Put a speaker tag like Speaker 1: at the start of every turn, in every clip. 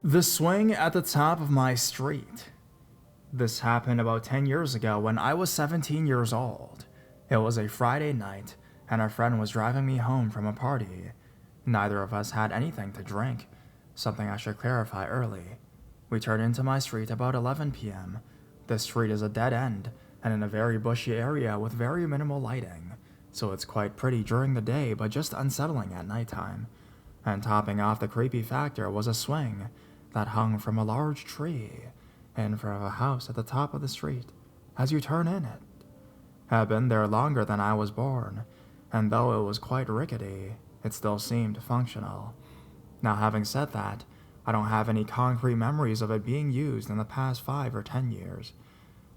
Speaker 1: The swing at the top of my street. This happened about 10 years ago when I was 17 years old. It was a Friday night, and a friend was driving me home from a party. Neither of us had anything to drink, something I should clarify early. We turned into my street about 11 p.m. This street is a dead end, and in a very bushy area with very minimal lighting, so it's quite pretty during the day but just unsettling at nighttime. And topping off the creepy factor was a swing that hung from a large tree in front of a house at the top of the street as you turn in it. Had been there longer than I was born, and though it was quite rickety, it still seemed functional. Now, having said that, I don't have any concrete memories of it being used in the past 5 or 10 years.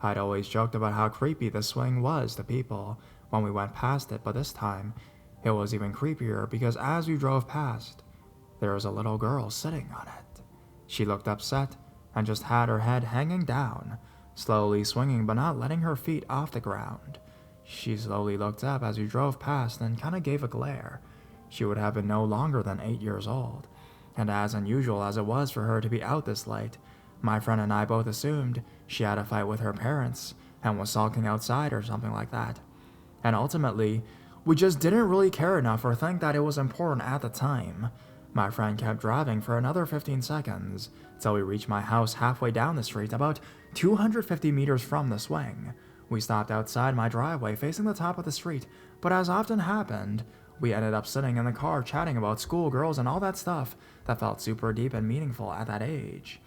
Speaker 1: I'd always joked about how creepy the swing was to people when we went past it, but this time, it was even creepier because as we drove past, there was a little girl sitting on it. She looked upset and just had her head hanging down, slowly swinging but not letting her feet off the ground. She slowly looked up as we drove past and kinda gave a glare. She would have been no longer than 8 years old, and as unusual as it was for her to be out this late, my friend and I both assumed she had a fight with her parents and was sulking outside or something like that. And ultimately, we just didn't really care enough or think that it was important at the time. My friend kept driving for another 15 seconds till we reached my house halfway down the street, about 250 meters from the swing. We stopped outside my driveway facing the top of the street, but as often happened, we ended up sitting in the car chatting about school, girls, and all that stuff that felt super deep and meaningful at that age.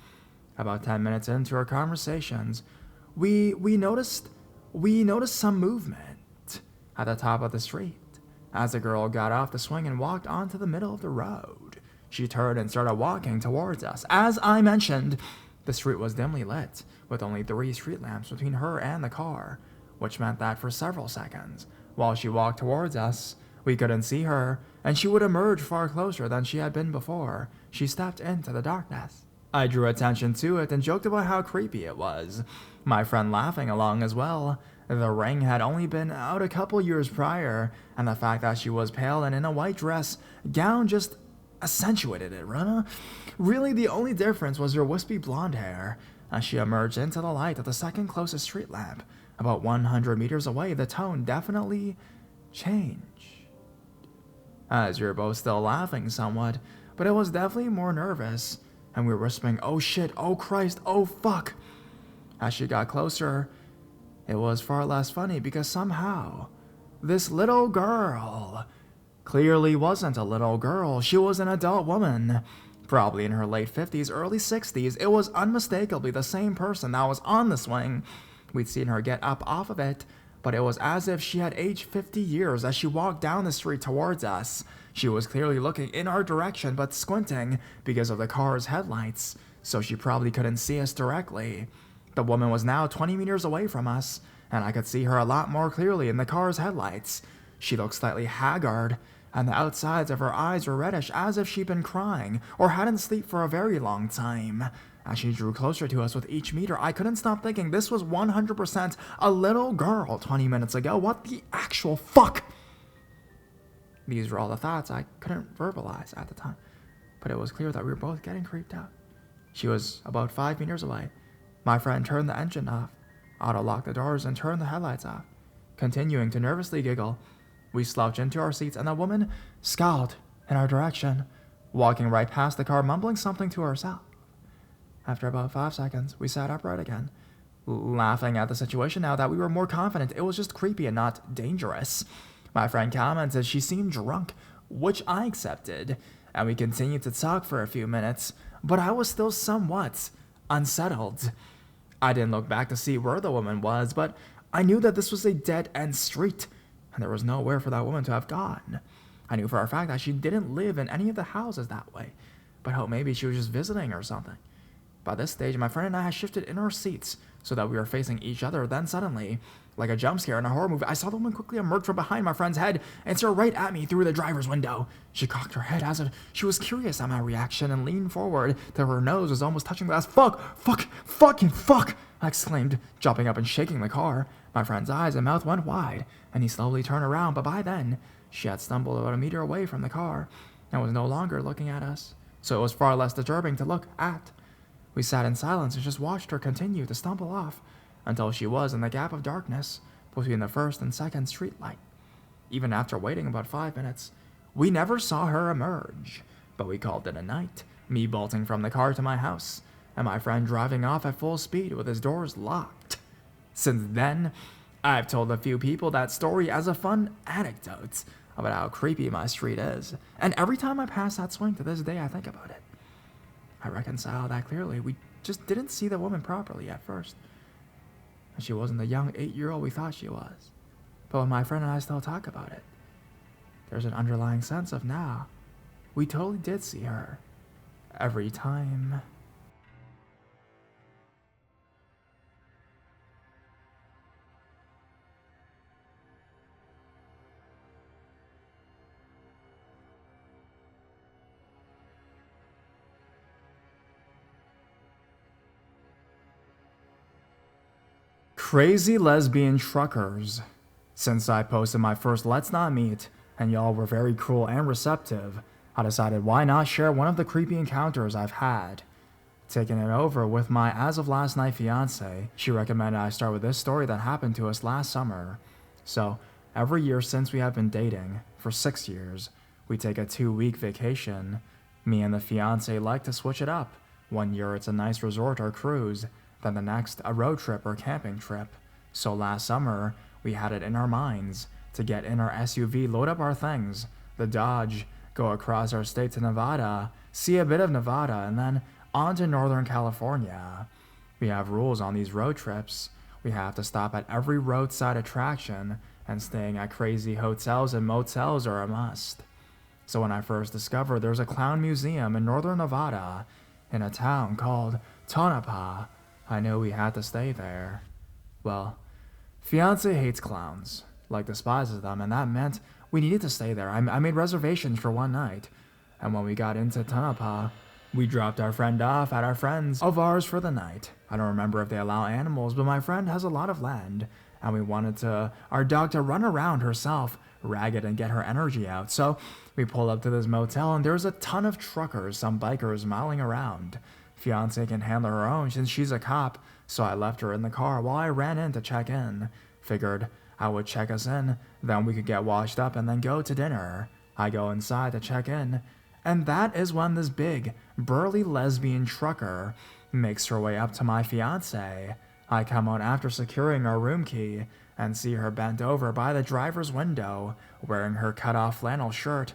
Speaker 1: About 10 minutes into our conversations, we noticed some movement at the top of the street. As the girl got off the swing and walked onto the middle of the road, she turned and started walking towards us. As I mentioned, the street was dimly lit, with only 3 street lamps between her and the car, which meant that for several seconds, while she walked towards us, we couldn't see her, and she would emerge far closer than she had been before she stepped into the darkness. I drew attention to it and joked about how creepy it was, my friend laughing along as well. The ring had only been out a couple years prior, and the fact that she was pale and in a white dress gown just accentuated it, Really, the only difference was her wispy blonde hair. As she emerged into the light of the second closest street lamp, about 100 meters away, the tone definitely changed. As we were both still laughing somewhat, but it was definitely more nervous, and we were whispering, "Oh shit, oh Christ, oh fuck." As she got closer, it was far less funny because somehow, this little girl clearly wasn't a little girl. She was an adult woman, probably in her late 50s, early 60s. It was unmistakably the same person that was on the swing. We'd seen her get up off of it, but it was as if she had aged 50 years as she walked down the street towards us. She was clearly looking in our direction but squinting because of the car's headlights, so she probably couldn't see us directly. The woman was now 20 meters away from us, and I could see her a lot more clearly in the car's headlights. She looked slightly haggard, and the outsides of her eyes were reddish as if she'd been crying or hadn't slept for a very long time. As she drew closer to us with each meter, I couldn't stop thinking this was 100% a little girl 20 minutes ago. What the actual fuck? These were all the thoughts I couldn't verbalize at the time, but it was clear that we were both getting creeped out. She was about 5 meters away. My friend turned the engine off, auto-locked the doors, and turned the headlights off. Continuing to nervously giggle, we slouched into our seats, and the woman scowled in our direction, walking right past the car, mumbling something to herself. After about 5 seconds, we sat upright again, laughing at the situation now that we were more confident it was just creepy and not dangerous. My friend commented she seemed drunk, which I accepted, and we continued to talk for a few minutes, but I was still somewhat unsettled. I didn't look back to see where the woman was, but I knew that this was a dead-end street, and there was nowhere for that woman to have gone. I knew for a fact that she didn't live in any of the houses that way, but hoped maybe she was just visiting or something. By this stage, my friend and I had shifted in our seats so that we were facing each other. Then suddenly, like a jump scare in a horror movie, I saw the woman quickly emerge from behind my friend's head and stare right at me through the driver's window. She cocked her head as if she was curious at my reaction and leaned forward till her nose was almost touching the glass. Fucking fuck! I exclaimed, jumping up and shaking the car. My friend's eyes and mouth went wide, and he slowly turned around, but by then, she had stumbled about a meter away from the car and was no longer looking at us. so it was far less disturbing to look at. We sat in silence and just watched her continue to stumble off until she was in the gap of darkness between the first and second streetlight. Even after waiting about 5 minutes, we never saw her emerge, but we called it a night, me bolting from the car to my house, and my friend driving off at full speed with his doors locked. Since then, I've told a few people that story as a fun anecdote about how creepy my street is, and every time I pass that swing to this day I think about it. I reconcile that clearly. We just didn't see the woman properly at first. And she wasn't the young 8-year-old we thought she was. But when my friend and I still talk about it, there's an underlying sense of now. We totally did see her. Every time. Crazy lesbian truckers. Since I posted my first Let's Not Meet, and y'all were very cool and receptive, I decided why not share one of the creepy encounters I've had. Taking it over with my as of last night fiance, she recommended I start with this story that happened to us last summer. So, every year since we have been dating, for 6 years, we take a 2-week vacation. Me and the fiance like to switch it up. One year it's a nice resort or cruise, then the next a road trip or camping trip. So last summer, we had it in our minds to get in our SUV, load up our things, the Dodge, go across our state to Nevada, see a bit of Nevada, and then on to Northern California. We have rules on these road trips. We have to stop at every roadside attraction, and staying at crazy hotels and motels are a must. So when I first discovered there's a clown museum in Northern Nevada, in a town called Tonopah, I knew we had to stay there. Well, fiance hates clowns, like despises them, and that meant we needed to stay there. I made reservations for one night, and when we got into Tonopah, we dropped our friend off at our friends of ours for the night. I don't remember if they allow animals, but my friend has a lot of land, and we wanted our dog to run around herself, ragged, and get her energy out. So we pulled up to this motel, and there's a ton of truckers, some bikers milling around. Fiance can handle her own since she's a cop, so I left her in the car while I ran in to check in. Figured I would check us in, then we could get washed up and then go to dinner. I go inside to check in, and that is when this big, burly lesbian trucker makes her way up to my fiance. I come out after securing our room key and see her bent over by the driver's window, wearing her cut-off flannel shirt,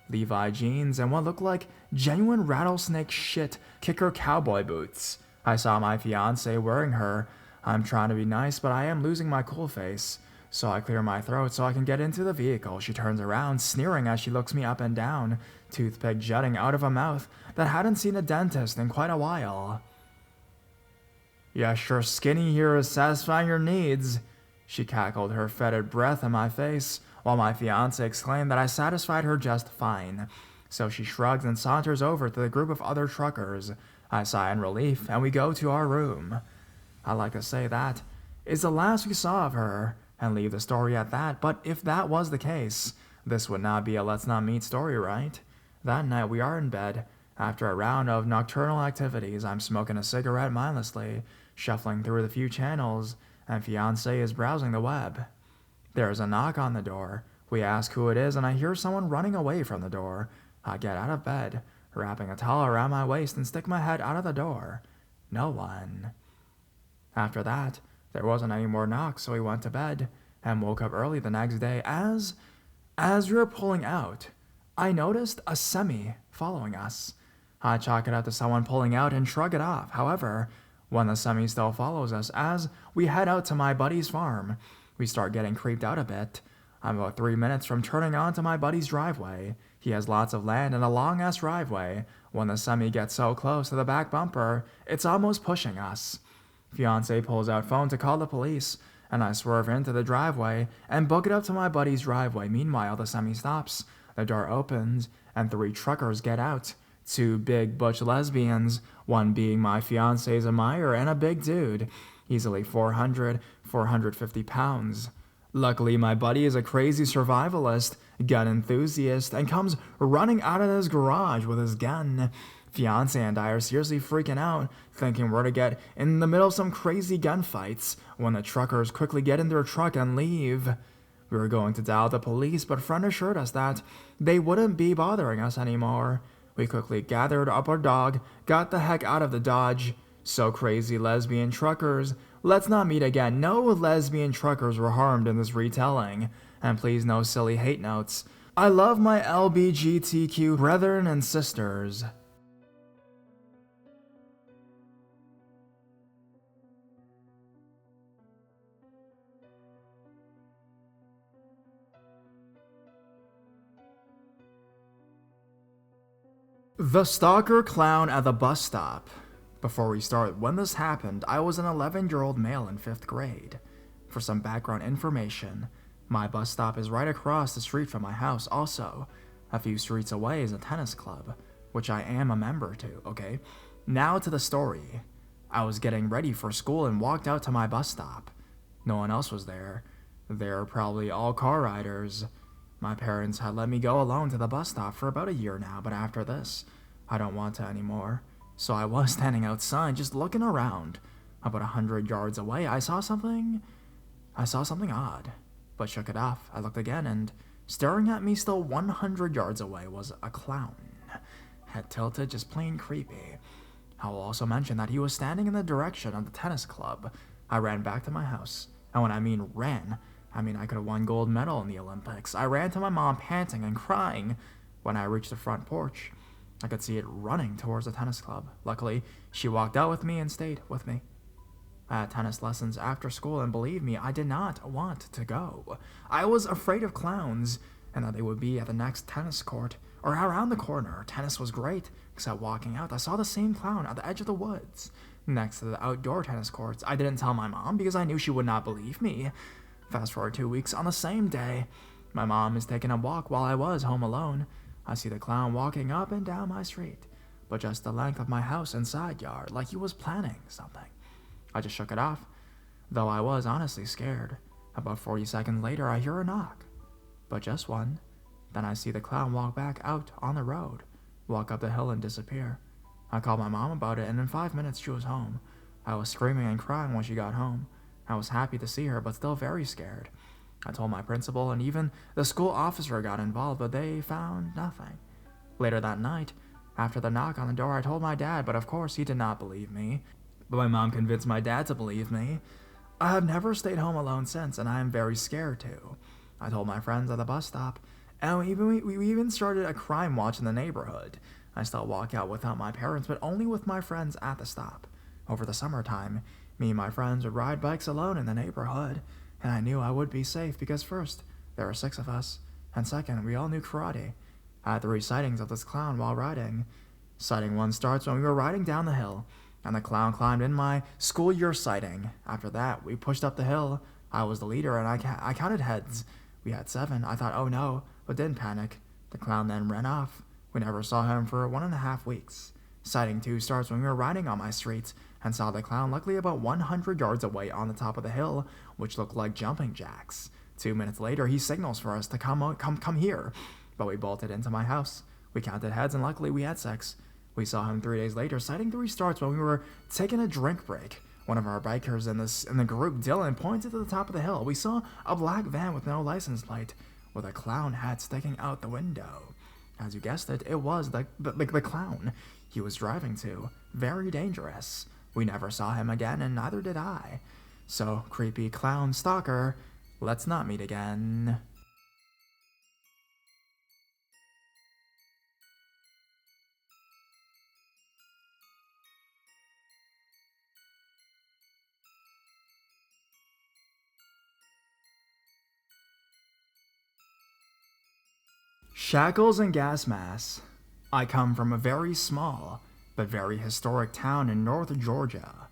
Speaker 1: Levi jeans, and what looked like genuine rattlesnake shit kicker cowboy boots. I saw my fiance wearing her. I'm trying to be nice, but I am losing my cool face. So I clear my throat so I can get into the vehicle. She turns around, sneering as she looks me up and down, toothpick jutting out of a mouth that hadn't seen a dentist in quite a while. "Yeah, sure skinny here is satisfying your needs," she cackled, her fetid breath in my face, while my fiance exclaimed that I satisfied her just fine. So she shrugs and saunters over to the group of other truckers. I sigh in relief, and we go to our room. I like to say that is the last we saw of her, and leave the story at that, but if that was the case, this would not be a Let's Not Meet story, right? That night we are in bed. After a round of nocturnal activities, I'm smoking a cigarette mindlessly, shuffling through the few channels, and fiancé is browsing the web. There's a knock on the door. We ask who it is, and I hear someone running away from the door. I get out of bed, wrapping a towel around my waist, and stick my head out of the door. No one. After that, there wasn't any more knocks, so we went to bed, and woke up early the next day. As we were pulling out, I noticed a semi following us. I chalk it up to someone pulling out and shrug it off. However, when the semi still follows us, as we head out to my buddy's farm, we start getting creeped out a bit. I'm about 3 minutes from turning onto my buddy's driveway. He has lots of land and a long-ass driveway. When the semi gets so close to the back bumper, it's almost pushing us. Fiance pulls out phone to call the police, and I swerve into the driveway and book it up to my buddy's driveway. Meanwhile, the semi stops. The door opens, and 3 truckers get out. 2 big butch lesbians, one being my fiance's admirer and a big dude, easily 450 pounds. Luckily, my buddy is a crazy survivalist, gun enthusiast, and comes running out of his garage with his gun. Fiance and I are seriously freaking out, thinking we're to get in the middle of some crazy gunfights when the truckers quickly get in their truck and leave. We were going to dial the police, but friend assured us that they wouldn't be bothering us anymore. We quickly gathered up our dog, got the heck out of the Dodge. So crazy, lesbian truckers. Let's not meet again. No lesbian truckers were harmed in this retelling. And please, no silly hate notes. I love my LBGTQ brethren and sisters. The stalker clown at the bus stop. Before we start, when this happened, I was an 11-year-old male in 5th grade. For some background information, my bus stop is right across the street from my house. Also, a few streets away is a tennis club, which I am a member to, okay? Now to the story. I was getting ready for school and walked out to my bus stop. No one else was there. They were probably all car riders. My parents had let me go alone to the bus stop for about a year now, but after this, I don't want to anymore. So I was standing outside just looking around. About 100 yards away, I saw something odd, but shook it off. I looked again, and staring at me still 100 yards away was a clown. Head tilted, just plain creepy. I will also mention that he was standing in the direction of the tennis club. I ran back to my house, and when I mean ran, I mean I could have won gold medal in the Olympics. I ran to my mom panting and crying. When I reached the front porch, I could see it running towards the tennis club. Luckily, she walked out with me and stayed with me. I had tennis lessons after school, and believe me, I did not want to go. I was afraid of clowns, and that they would be at the next tennis court, or around the corner. Tennis was great, except walking out, I saw the same clown at the edge of the woods, next to the outdoor tennis courts. I didn't tell my mom because I knew she would not believe me. Fast forward 2 weeks, on the same day, my mom is taking a walk while I was home alone. I see the clown walking up and down my street, but just the length of my house and side yard, like he was planning something. I just shook it off, though I was honestly scared. About 40 seconds later, I hear a knock, but just one. Then I see the clown walk back out on the road, walk up the hill and disappear. I called my mom about it, and in 5 minutes she was home. I was screaming and crying when she got home. I was happy to see her, but still very scared. I told my principal, and even the school officer got involved, but they found nothing. Later that night, after the knock on the door, I told my dad, but of course he did not believe me. But my mom convinced my dad to believe me. I have never stayed home alone since, and I am very scared too. I told my friends at the bus stop, and we even started a crime watch in the neighborhood. I still walk out without my parents, but only with my friends at the stop. Over the summertime, me and my friends would ride bikes alone in the neighborhood, and I knew I would be safe because first, there were 6 of us, and second, we all knew karate. I had 3 sightings of this clown while riding. Sighting 1 starts when we were riding down the hill, and the clown climbed in my school year sighting. After that, we pushed up the hill. I was the leader, and I counted heads. We had 7. I thought, oh no, but didn't panic. The clown then ran off. We never saw him for 1.5 weeks. Sighting 2 starts when we were riding on my street and saw the clown luckily about 100 yards away on the top of the hill, which looked like jumping jacks. 2 minutes later, he signals for us to come here, but we bolted into my house. We counted heads, and luckily we had 6. We saw him 3 days later. Sighting 3 starts when we were taking a drink break. One of our bikers in the group, Dylan, pointed to the top of the hill. We saw a black van with no license plate, with a clown hat sticking out the window. As you guessed it, it was the clown he was driving to. Very dangerous. We never saw him again, and neither did I. So, creepy clown stalker, let's not meet again. Shackles and gas masks. I come from a very small, but very historic town in North Georgia.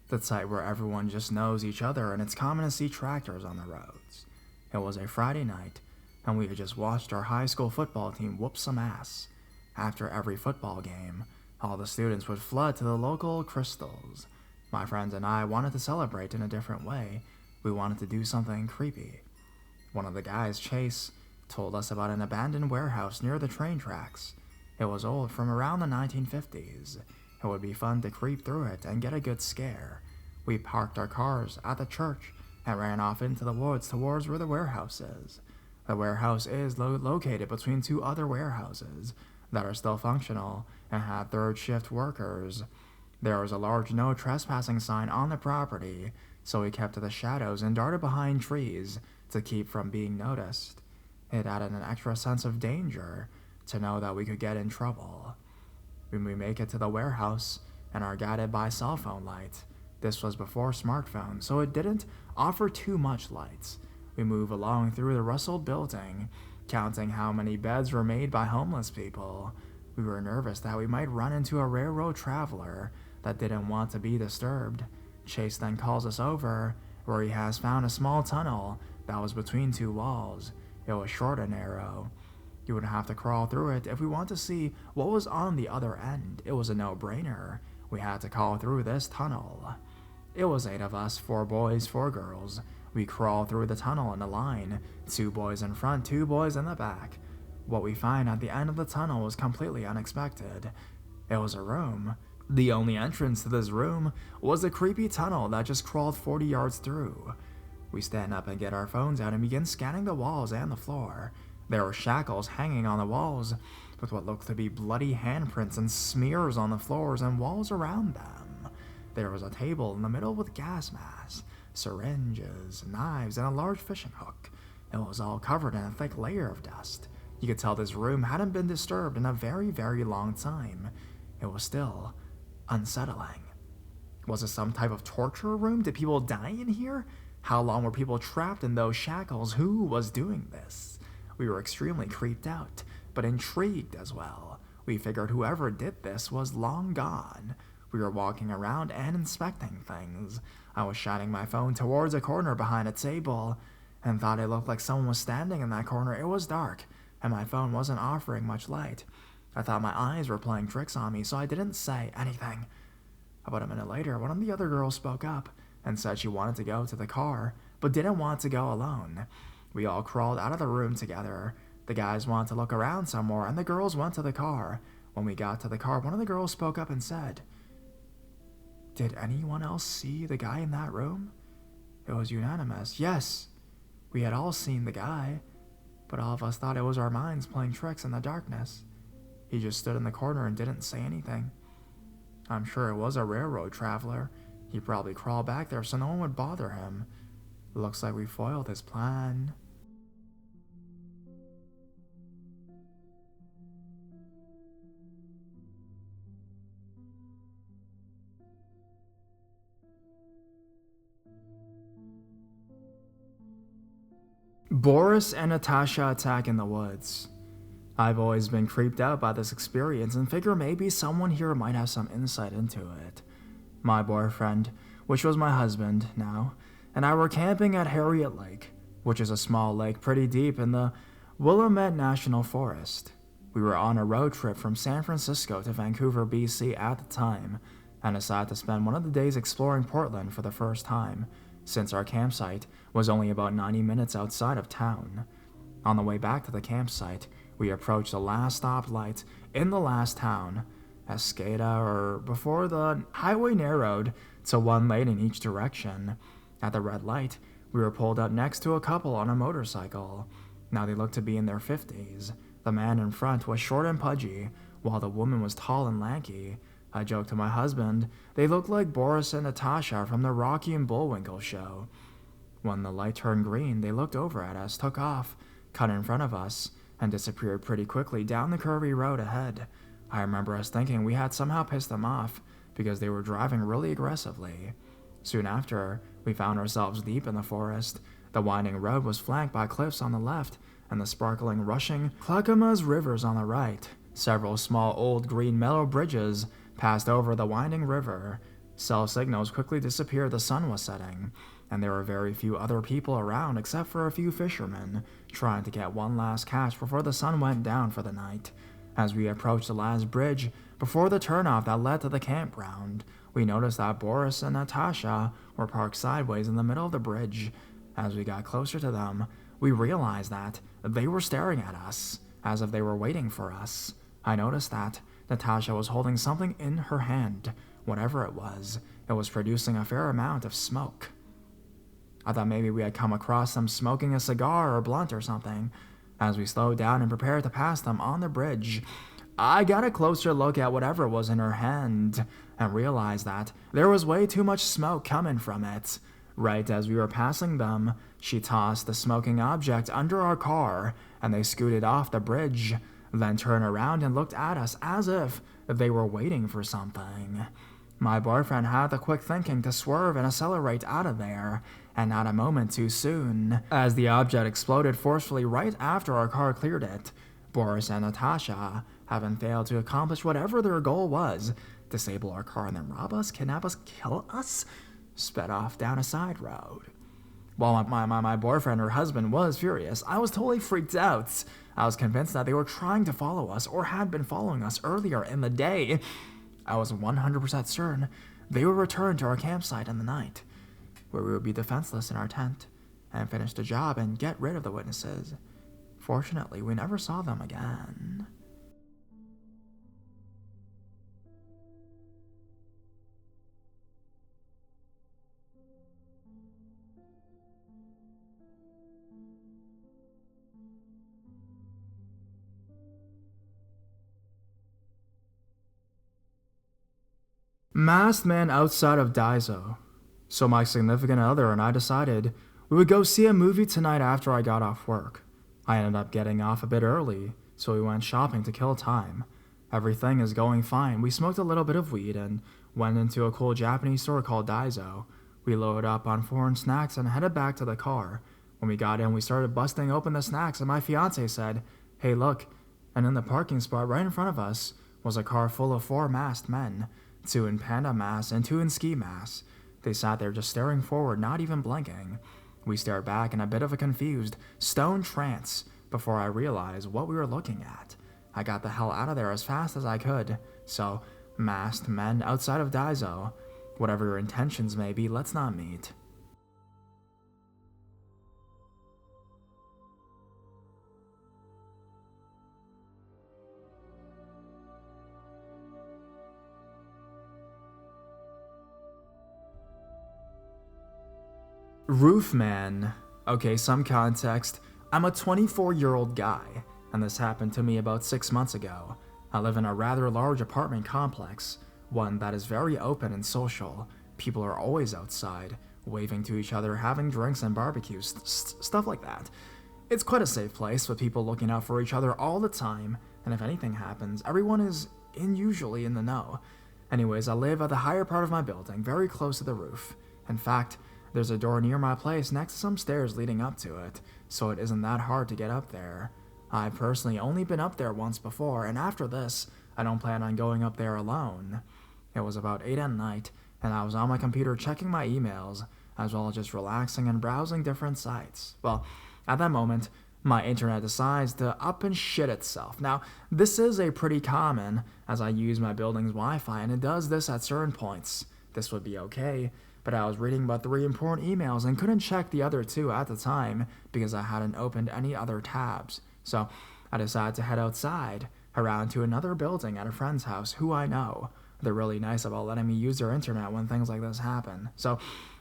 Speaker 1: The site where everyone just knows each other, and it's common to see tractors on the roads. It was a Friday night, and we had just watched our high school football team whoop some ass. After every football game, all the students would flood to the local Crystals. My friends and I wanted to celebrate in a different way. We wanted to do something creepy. One of the guys, Chase, told us about an abandoned warehouse near the train tracks. It was old, from around the 1950s. It would be fun to creep through it and get a good scare. We parked our cars at the church and ran off into the woods towards where the warehouse is. The warehouse is located between two other warehouses that are still functional and had third shift workers. There was a large no trespassing sign on the property, so we kept to the shadows and darted behind trees to keep from being noticed. It added an extra sense of danger to know that we could get in trouble. When we make it to the warehouse and are guided by cell phone light, this was before smartphones, so it didn't offer too much light. We move along through the rustled building, counting how many beds were made by homeless people. We were nervous that we might run into a railroad traveler that didn't want to be disturbed. Chase then calls us over, where he has found a small tunnel that was between two walls. It was short and narrow. You would have to crawl through it if we want to see what was on the other end. It was a no-brainer. We had to crawl through this tunnel. It was 8 of us, 4 boys, 4 girls. We crawled through the tunnel in a line, 2 boys in front, 2 boys in the back. What we find at the end of the tunnel was completely unexpected. It was a room. The only entrance to this room was a creepy tunnel that just crawled 40 yards through. We stand up and get our phones out and begin scanning the walls and the floor. There were shackles hanging on the walls, with what looked to be bloody handprints and smears on the floors and walls around them. There was a table in the middle with gas masks, syringes, knives, and a large fishing hook. It was all covered in a thick layer of dust. You could tell this room hadn't been disturbed in a very, very long time. It was still unsettling. Was it some type of torture room? Did people die in here? How long were people trapped in those shackles? Who was doing this? We were extremely creeped out, but intrigued as well. We figured whoever did this was long gone. We were walking around and inspecting things. I was shining my phone towards a corner behind a table and thought it looked like someone was standing in that corner. It was dark, and my phone wasn't offering much light. I thought my eyes were playing tricks on me, so I didn't say anything. About a minute later, one of the other girls spoke up and said she wanted to go to the car, but didn't want to go alone. We all crawled out of the room together. The guys wanted to look around some more, and the girls went to the car. When we got to the car, one of the girls spoke up and said, "Did anyone else see the guy in that room?" It was unanimous. Yes, we had all seen the guy, but all of us thought it was our minds playing tricks in the darkness. He just stood in the corner and didn't say anything. I'm sure it was a railroad traveler. He probably crawled back there so no one would bother him. Looks like we foiled his plan. Boris and Natasha attack in the woods. I've always been creeped out by this experience and figure maybe someone here might have some insight into it. My boyfriend, which was my husband now, and I were camping at Harriet Lake, which is a small lake pretty deep in the Willamette National Forest. We were on a road trip from San Francisco to Vancouver, BC at the time, and decided to spend one of the days exploring Portland for the first time, since our campsite was only about 90 minutes outside of town. On the way back to the campsite, we approached the last stoplight in the last town, Escada, or before the highway narrowed to one lane in each direction. At the red light, we were pulled up next to a couple on a motorcycle. Now they looked to be in their 50s. The man in front was short and pudgy, while the woman was tall and lanky. I joked to my husband, they looked like Boris and Natasha from the Rocky and Bullwinkle show. When the light turned green, they looked over at us, took off, cut in front of us, and disappeared pretty quickly down the curvy road ahead. I remember us thinking we had somehow pissed them off because they were driving really aggressively. Soon after, we found ourselves deep in the forest. The winding road was flanked by cliffs on the left and the sparkling, rushing Clackamas rivers on the right. Several small old green metal bridges passed over the winding river. Cell signals quickly disappeared. The sun was setting, and there were very few other people around except for a few fishermen trying to get one last catch before the sun went down for the night. As we approached the last bridge before the turnoff that led to the campground, we noticed that Boris and Natasha were parked sideways in the middle of the bridge. As we got closer to them, we realized that they were staring at us, as if they were waiting for us. I noticed that Natasha was holding something in her hand. Whatever it was producing a fair amount of smoke. I thought maybe we had come across them smoking a cigar or blunt or something. As we slowed down and prepared to pass them on the bridge, I got a closer look at whatever was in her hand and realized that there was way too much smoke coming from it. Right as we were passing them, she tossed the smoking object under our car and they scooted off the bridge, then turned around and looked at us as if they were waiting for something. My boyfriend had the quick thinking to swerve and accelerate out of there, and not a moment too soon, as the object exploded forcefully right after our car cleared it. Boris and Natasha, having failed to accomplish whatever their goal was, disable our car and then rob us, kidnap us, kill us, sped off down a side road. While my boyfriend or husband was furious, I was totally freaked out. I was convinced that they were trying to follow us or had been following us earlier in the day. I was 100% certain they would return to our campsite in the night, where we would be defenseless in our tent and finish the job and get rid of the witnesses. Fortunately, we never saw them again. Masked man outside of Daiso. So my significant other and I decided we would go see a movie tonight after I got off work. I ended up getting off a bit early, so we went shopping to kill time. Everything is going fine. We smoked a little bit of weed and went into a cool Japanese store called Daiso. We loaded up on foreign snacks and headed back to the car. When we got in, we started busting open the snacks and my fiance said, "Hey, look." And in the parking spot right in front of us was a car full of 4 masked men, 2 in panda masks and 2 in ski masks. They sat there just staring forward, not even blinking. We stared back in a bit of a confused, stone trance before I realized what we were looking at. I got the hell out of there as fast as I could. So, masked men outside of Daiso, whatever your intentions may be, let's not meet. Roofman. Okay, some context. I'm a 24-year-old guy, and this happened to me about 6 months ago. I live in a rather large apartment complex, one that is very open and social. People are always outside, waving to each other, having drinks and barbecues, stuff like that. It's quite a safe place with people looking out for each other all the time, and if anything happens, everyone is usually in the know. Anyways, I live at the higher part of my building, very close to the roof. In fact, there's a door near my place next to some stairs leading up to it, so it isn't that hard to get up there. I've personally only been up there once before, and after this, I don't plan on going up there alone. It was about 8 at night, and I was on my computer checking my emails, as well as just relaxing and browsing different sites. Well, at that moment, my internet decides to up and shit itself. Now, this is a pretty common, as I use my building's Wi-Fi, and it does this at certain points. This would be okay, but I was reading about 3 important emails and couldn't check the other 2 at the time because I hadn't opened any other tabs. So I decided to head outside, around to another building at a friend's house who I know. They're really nice about letting me use their internet when things like this happen. So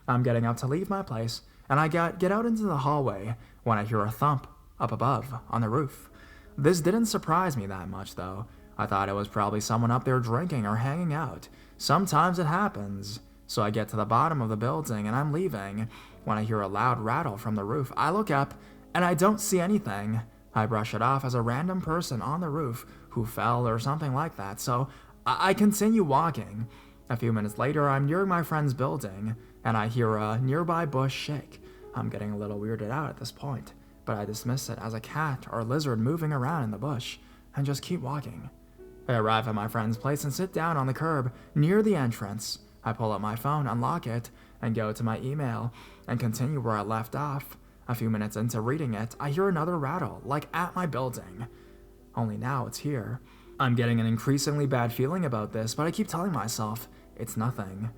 Speaker 1: I'm getting up to leave my place, and I get out into the hallway when I hear a thump up above on the roof. This didn't surprise me that much, though. I thought it was probably someone up there drinking or hanging out. Sometimes it happens. So I get to the bottom of the building and I'm leaving when I hear a loud rattle from the roof. I look up and I don't see anything. I brush it off as a random person on the roof who fell or something like that, so I continue walking. A few minutes later, I'm near my friend's building and I hear a nearby bush shake. I'm getting a little weirded out at this point, but I dismiss it as a cat or lizard moving around in the bush and just keep walking. I arrive at my friend's place and sit down on the curb near the entrance. I pull up my phone, unlock it, and go to my email, and continue where I left off. A few minutes into reading it, I hear another rattle, like at my building. Only now it's here. I'm getting an increasingly bad feeling about this, but I keep telling myself, it's nothing.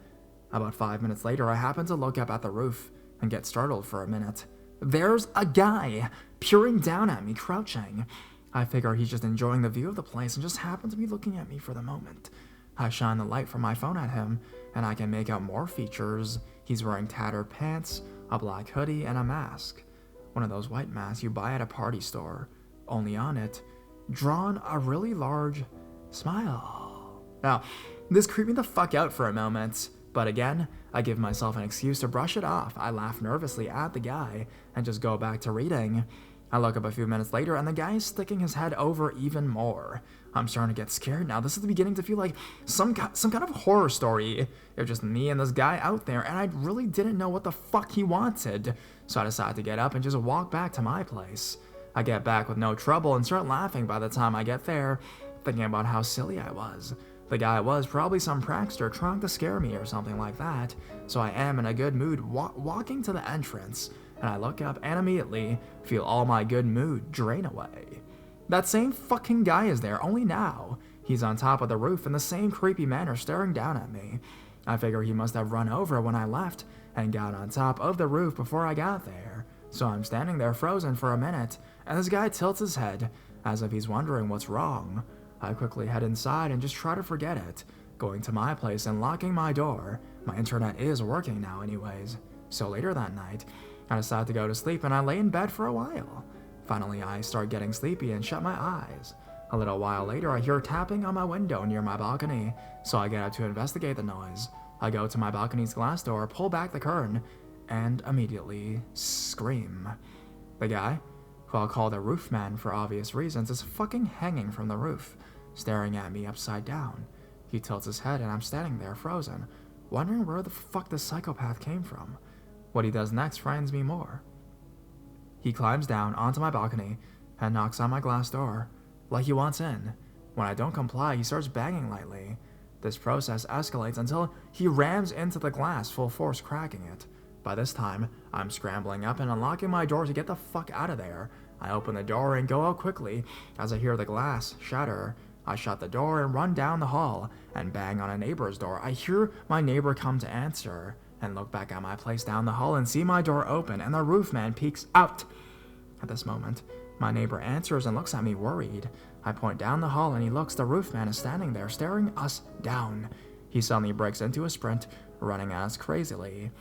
Speaker 1: About 5 minutes later, I happen to look up at the roof, and get startled for a minute. There's a guy peering down at me, crouching. I figure he's just enjoying the view of the place and just happened to be looking at me for the moment. I shine the light from my phone at him, and I can make out more features. He's wearing tattered pants, a black hoodie, and a mask. One of those white masks you buy at a party store. Only on it, drawn a really large smile. Now, this creeped me the fuck out for a moment, but again, I give myself an excuse to brush it off. I laugh nervously at the guy and just go back to reading. I look up a few minutes later and the guy is sticking his head over even more. I'm starting to get scared now. This is beginning to feel like some kind of horror story. It was just me and this guy out there, and I really didn't know what the fuck he wanted. So I decided to get up and just walk back to my place. I get back with no trouble and start laughing by the time I get there, thinking about how silly I was. The guy was probably some prankster trying to scare me or something like that, so I am in a good mood walking to the entrance, and I look up and immediately feel all my good mood drain away. That same fucking guy is there, only now he's on top of the roof in the same creepy manner staring down at me. I figure he must have run over when I left and got on top of the roof before I got there, so I'm standing there frozen for a minute, and this guy tilts his head as if he's wondering what's wrong. I quickly head inside and just try to forget it, going to my place and locking my door. My internet is working now anyways. So later that night, I decide to go to sleep and I lay in bed for a while. Finally, I start getting sleepy and shut my eyes. A little while later, I hear tapping on my window near my balcony, so I get up to investigate the noise. I go to my balcony's glass door, pull back the curtain, and immediately scream. The guy, who I'll call the roofman for obvious reasons, is fucking hanging from the roof, staring at me upside down. He tilts his head and I'm standing there frozen, wondering where the fuck this psychopath came from. What he does next frightens me more. He climbs down onto my balcony and knocks on my glass door, like he wants in. When I don't comply, he starts banging lightly. This process escalates until he rams into the glass, full force cracking it. By this time, I'm scrambling up and unlocking my door to get the fuck out of there. I open the door and go out quickly as I hear the glass shatter. I shut the door and run down the hall and bang on a neighbor's door. I hear my neighbor come to answer and look back at my place down the hall and see my door open and the roofman peeks out. At this moment, my neighbor answers and looks at me worried. I point down the hall and he looks. The roofman is standing there staring us down. He suddenly breaks into a sprint, running at us crazily.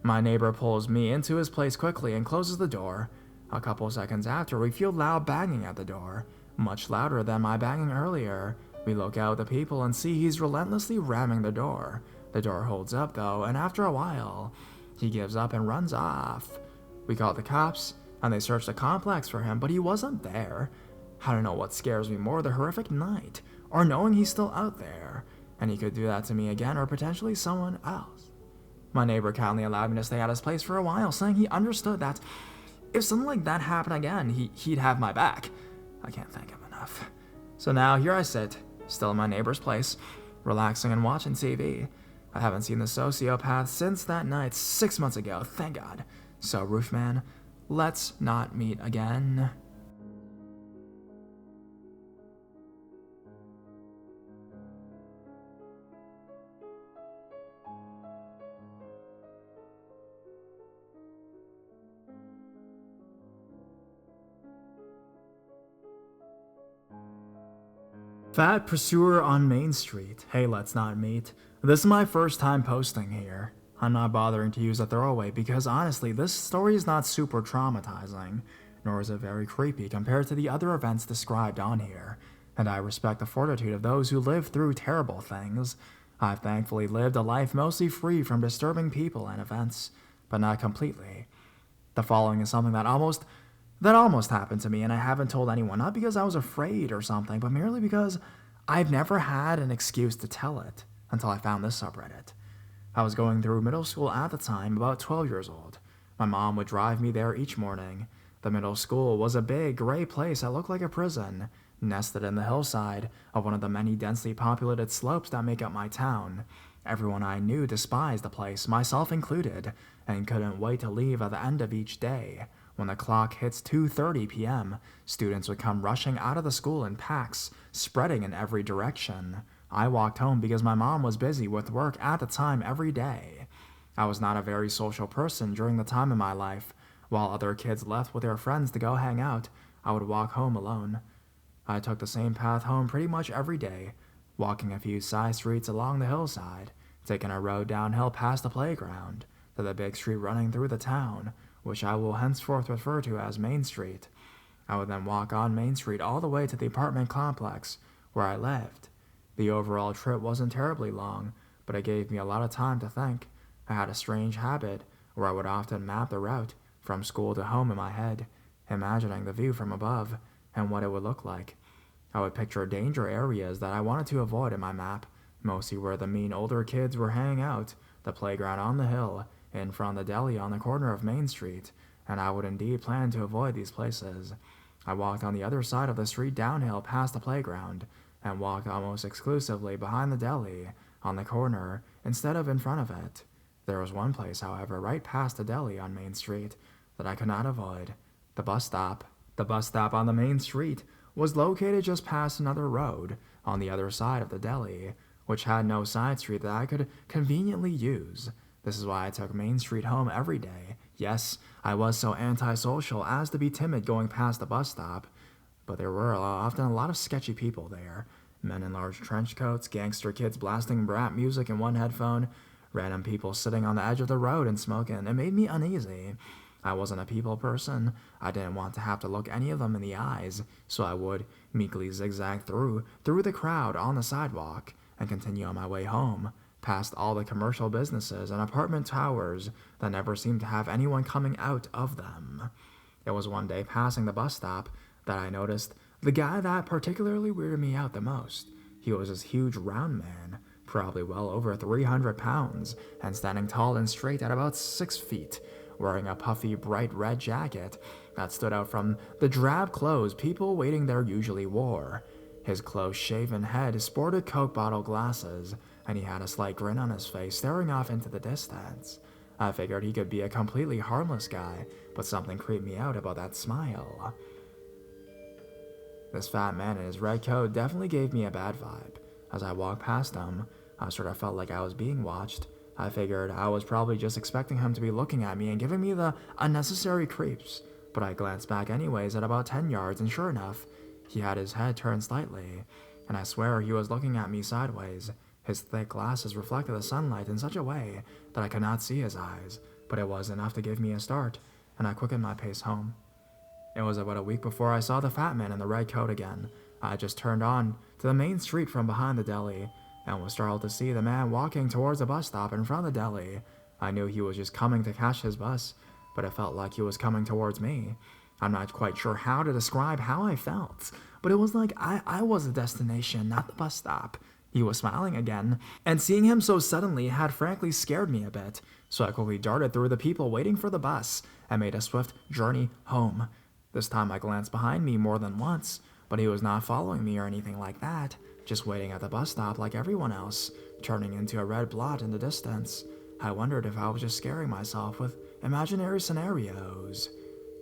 Speaker 1: My neighbor pulls me into his place quickly and closes the door. A couple seconds after, we feel loud banging at the door, much louder than my banging earlier. We look out at the people and see he's relentlessly ramming the door. The door holds up though, and after a while, he gives up and runs off. We call the cops, and they search the complex for him, but he wasn't there. I don't know what scares me more, the horrific night, or knowing he's still out there, and he could do that to me again, or potentially someone else. My neighbor kindly allowed me to stay at his place for a while, saying he understood that if something like that happened again, he'd have my back. I can't thank him enough. So now here I sit, still in my neighbor's place, relaxing and watching TV. I haven't seen the sociopath since that night 6 months ago, thank God. So, roofman, let's not meet again. Fat pursuer on Main Street. Hey, let's not meet. This is my first time posting here. I'm not bothering to use a throwaway because honestly, this story is not super traumatizing, nor is it very creepy compared to the other events described on here, and I respect the fortitude of those who live through terrible things. I've thankfully lived a life mostly free from disturbing people and events, but not completely. The following is something that almost happened to me, and I haven't told anyone, not because I was afraid or something, but merely because I've never had an excuse to tell it until I found this subreddit. I was going through middle school at the time, about 12 years old. My mom would drive me there each morning. The middle school was a big, gray place that looked like a prison, nested in the hillside of one of the many densely populated slopes that make up my town. Everyone I knew despised the place, myself included, and couldn't wait to leave at the end of each day. When the clock hits 2:30 p.m., students would come rushing out of the school in packs, spreading in every direction. I walked home because my mom was busy with work at the time every day. I was not a very social person during the time in my life. While other kids left with their friends to go hang out, I would walk home alone. I took the same path home pretty much every day, walking a few side streets along the hillside, taking a road downhill past the playground, to the big street running through the town, which I will henceforth refer to as Main Street. I would then walk on Main Street all the way to the apartment complex where I lived. The overall trip wasn't terribly long, but it gave me a lot of time to think. I had a strange habit where I would often map the route from school to home in my head, imagining the view from above and what it would look like. I would picture danger areas that I wanted to avoid in my map, mostly where the mean older kids were hanging out, the playground on the hill, in front of the deli on the corner of Main Street, and I would indeed plan to avoid these places. I walked on the other side of the street downhill past the playground, and walked almost exclusively behind the deli, on the corner, instead of in front of it. There was one place, however, right past the deli on Main Street, that I could not avoid: the bus stop. The bus stop on the main street was located just past another road on the other side of the deli, which had no side street that I could conveniently use. This is why I took Main Street home every day. Yes, I was so antisocial as to be timid going past the bus stop, but there were often a lot of sketchy people there. Men in large trench coats, gangster kids blasting rap music in one headphone, random people sitting on the edge of the road and smoking. It made me uneasy. I wasn't a people person. I didn't want to have to look any of them in the eyes, so I would meekly zigzag through the crowd on the sidewalk and continue on my way home, past all the commercial businesses and apartment towers that never seemed to have anyone coming out of them. It was one day passing the bus stop that I noticed the guy that particularly weirded me out the most. He was this huge round man, probably well over 300 pounds, and standing tall and straight at about 6 feet, wearing a puffy, bright red jacket that stood out from the drab clothes people waiting there usually wore. His close-shaven head sported Coke bottle glasses, and he had a slight grin on his face, staring off into the distance. I figured he could be a completely harmless guy, but something creeped me out about that smile. This fat man in his red coat definitely gave me a bad vibe. As I walked past him, I sort of felt like I was being watched. I figured I was probably just expecting him to be looking at me and giving me the unnecessary creeps, but I glanced back anyways at about 10 yards, and sure enough, he had his head turned slightly, and I swear he was looking at me sideways. His thick glasses reflected the sunlight in such a way that I could not see his eyes, but it was enough to give me a start, and I quickened my pace home. It was about a week before I saw the fat man in the red coat again. I had just turned on to the main street from behind the deli, and was startled to see the man walking towards the bus stop in front of the deli. I knew he was just coming to catch his bus, but it felt like he was coming towards me. I'm not quite sure how to describe how I felt, but it was like I was the destination, not the bus stop. He was smiling again, and seeing him so suddenly had frankly scared me a bit, so I quickly darted through the people waiting for the bus and made a swift journey home. This time I glanced behind me more than once, but he was not following me or anything like that, just waiting at the bus stop like everyone else, turning into a red blot in the distance. I wondered if I was just scaring myself with imaginary scenarios.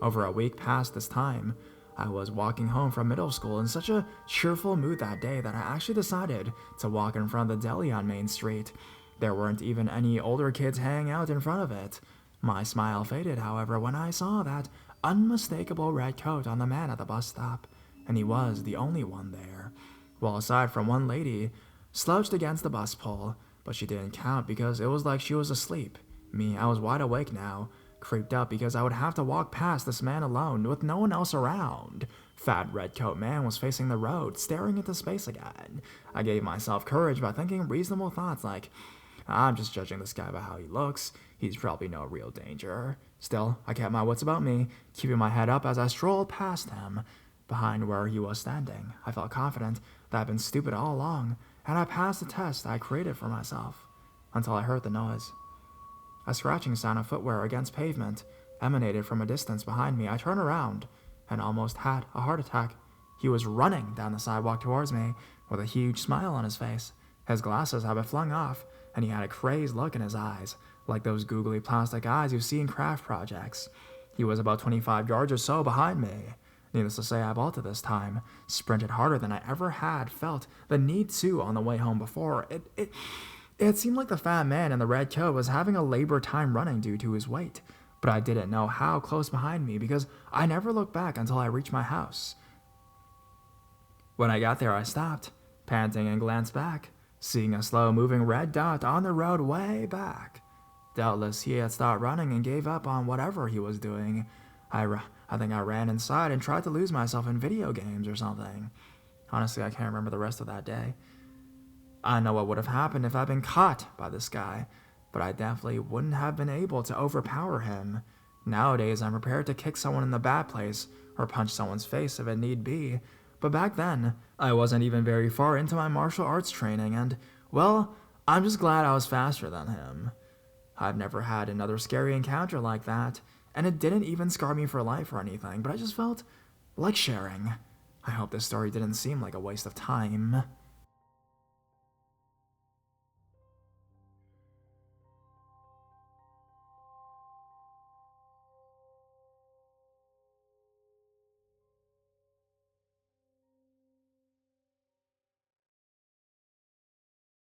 Speaker 1: Over a week past this time, I was walking home from middle school in such a cheerful mood that day that I actually decided to walk in front of the deli on Main Street. There weren't even any older kids hanging out in front of it. My smile faded, however, when I saw that unmistakable red coat on the man at the bus stop, and he was the only one there. Well, aside from one lady slouched against the bus pole, but she didn't count because it was like she was asleep. Me, I was wide awake now, creeped up because I would have to walk past this man alone with no one else around. Fat red coat man was facing the road, staring into space again. I gave myself courage by thinking reasonable thoughts like, I'm just judging this guy by how he looks. He's probably no real danger. Still, I kept my wits about me, keeping my head up as I strolled past him. Behind where he was standing, I felt confident that I'd been stupid all along, and I passed the test I created for myself, until I heard the noise. A scratching sound of footwear against pavement emanated from a distance behind me. I turned around and almost had a heart attack. He was running down the sidewalk towards me with a huge smile on his face. His glasses had been flung off, and he had a crazed look in his eyes, like those googly plastic eyes you see in craft projects. He was about 25 yards or so behind me. Needless to say, I bolted this time, sprinted harder than I ever had felt the need to on the way home before. It seemed like the fat man in the red coat was having a labor time running due to his weight, but I didn't know how close behind me because I never looked back until I reached my house. When I got there, I stopped, panting, and glanced back, seeing a slow-moving red dot on the road way back. Doubtless, he had stopped running and gave up on whatever he was doing. I think I ran inside and tried to lose myself in video games or something. Honestly, I can't remember the rest of that day. I know what would have happened if I'd been caught by this guy, but I definitely wouldn't have been able to overpower him. Nowadays, I'm prepared to kick someone in the bad place or punch someone's face if it need be, but back then, I wasn't even very far into my martial arts training, and, well, I'm just glad I was faster than him. I've never had another scary encounter like that, and it didn't even scar me for life or anything, but I just felt like sharing. I hope this story didn't seem like a waste of time.